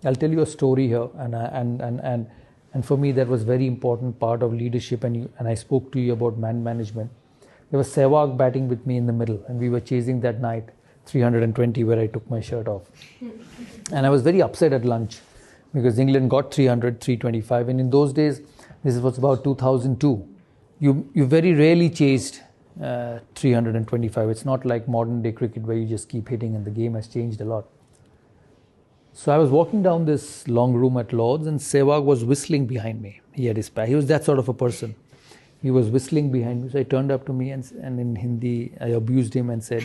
I'll tell you a story here, and for me that was very important part of leadership. And I spoke to you about man management. There was Sehwag batting with me in the middle, and we were chasing that night 320 where I took my shirt off. And I was very upset at lunch because England got 300, 325. And in those days, this was about 2002, you very rarely chased 325. It's not like modern day cricket where you just keep hitting, and the game has changed a lot. So I was walking down this long room at Lord's, and Sehwag was whistling behind me. He had his pack. He was that sort of a person. He was whistling behind me. So he turned up to me and in Hindi, I abused him and said,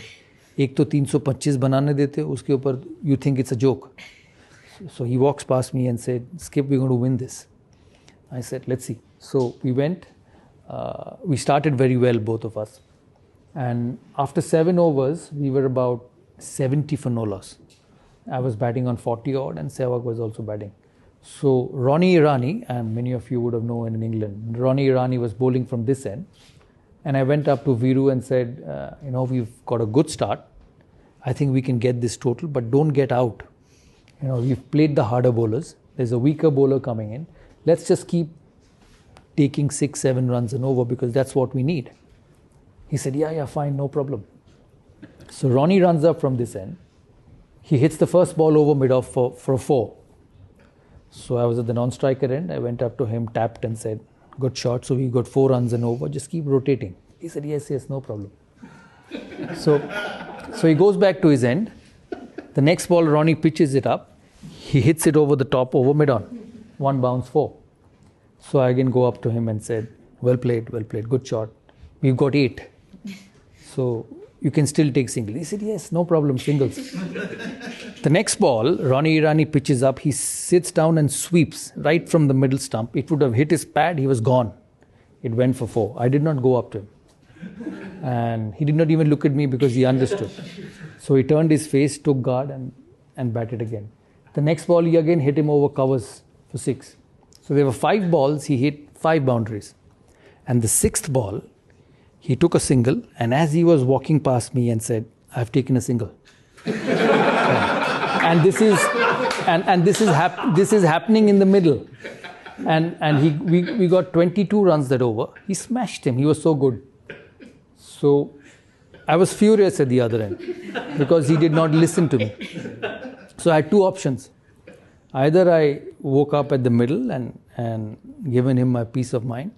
"Ek to 325 banane dete, uske upar you think it's a joke." So he walks past me and said, "Skip, we're going to win this." I said, "Let's see." So we went. We started very well, both of us. And after 7 overs, we were about 70 for no loss. I was batting on 40 odd, and Sehwag was also batting. So Ronnie Irani, and many of you would have known in England, Ronnie Irani was bowling from this end. And I went up to Viru and said, we've got a good start. I think we can get this total, but don't get out. We've played the harder bowlers. There's a weaker bowler coming in. Let's just keep taking 6-7 runs and over, because that's what we need. He said, yeah, fine, no problem. So Ronnie runs up from this end. He hits the first ball over mid-off for a 4. So I was at the non-striker end. I went up to him, tapped and said, "Good shot. So we got 4 runs and over. Just keep rotating." He said, yes, no problem. So he goes back to his end. The next ball, Ronnie pitches it up. He hits it over the top, over mid-on. 1 bounce, 4. So I again go up to him and said, well played, good shot. We've got 8. So you can still take single. He said, yes, no problem, singles. The next ball, Ronnie Irani pitches up. He sits down and sweeps right from the middle stump. It would have hit his pad. He was gone. It went for 4. I did not go up to him. And he did not even look at me because he understood. So he turned his face, took guard and batted again. The next ball, he again hit him over covers for 6. So there were 5 balls. He hit 5 boundaries. And the 6th ball, he took a single, and as he was walking past me and said, "I've taken a single." And this is happening in the middle. And we got 22 runs that over. He smashed him. He was so good. So I was furious at the other end because he did not listen to me. So I had 2 options. Either I woke up at the middle and given him my peace of mind.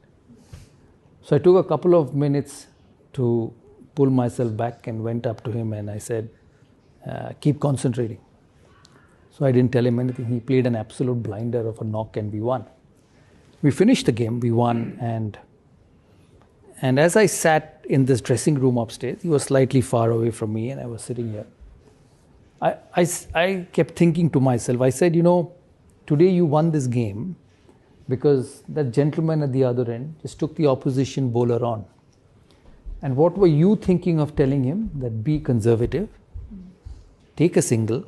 So I took a couple of minutes to pull myself back and went up to him and I said, keep concentrating. So I didn't tell him anything. He played an absolute blinder of a knock and we won. We finished the game, we won, and as I sat in this dressing room upstairs, he was slightly far away from me and I was sitting here. I kept thinking to myself, I said, today you won this game because that gentleman at the other end just took the opposition bowler on. And what were you thinking of telling him? That be conservative, take a single,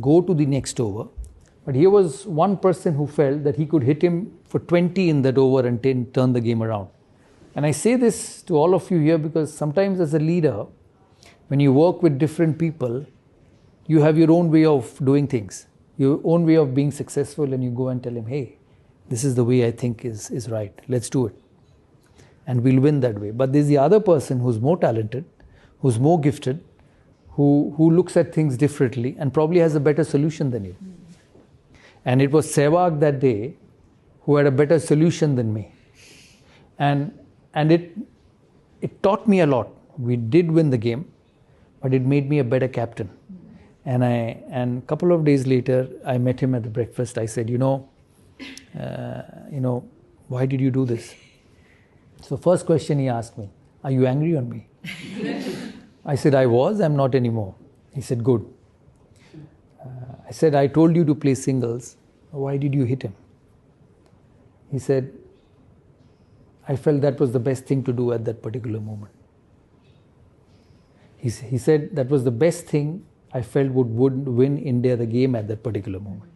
go to the next over. But here was one person who felt that he could hit him for 20 in that over and turn the game around. And I say this to all of you here because sometimes as a leader, when you work with different people, you have your own way of doing things, your own way of being successful, and you go and tell him, hey, this is the way I think is right. Let's do it. And we'll win that way. But there's the other person who's more talented, who's more gifted, who looks at things differently and probably has a better solution than you. And it was Sehwag that day who had a better solution than me. And it taught me a lot. We did win the game, but it made me a better captain. And a couple of days later, I met him at the breakfast. I said, why did you do this? So first question he asked me, are you angry on me? I said, I was, I'm not anymore. He said, good. I said, I told you to play singles. Why did you hit him? He said, I felt that was the best thing to do at that particular moment. He said that was the best thing I felt would win India the game at that particular moment.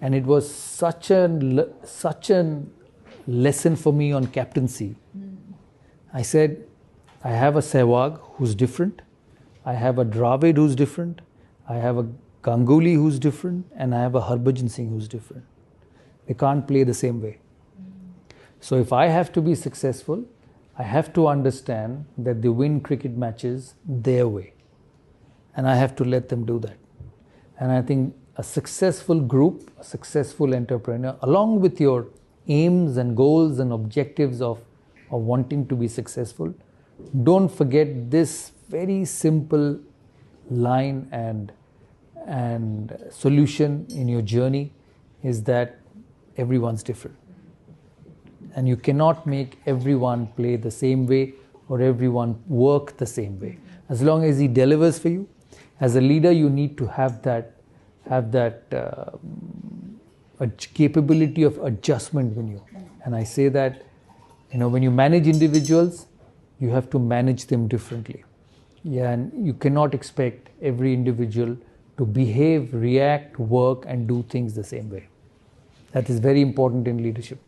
And it was such a lesson for me on captaincy. I said, I have a Sehwag who's different. I have a Dravid who's different. I have a Ganguly who's different and I have a Harbhajan Singh who's different. They can't play the same way. So if I have to be successful, I have to understand that they win cricket matches their way. And I have to let them do that. And I think a successful group, a successful entrepreneur, along with your aims and goals and objectives of wanting to be successful, don't forget this very simple line and solution in your journey is that everyone's different. And you cannot make everyone play the same way or everyone work the same way. As long as he delivers for you, as a leader, you need to have that a capability of adjustment in you. And I say that, when you manage individuals, you have to manage them differently. Yeah, and you cannot expect every individual to behave, react, work, and do things the same way. That is very important in leadership.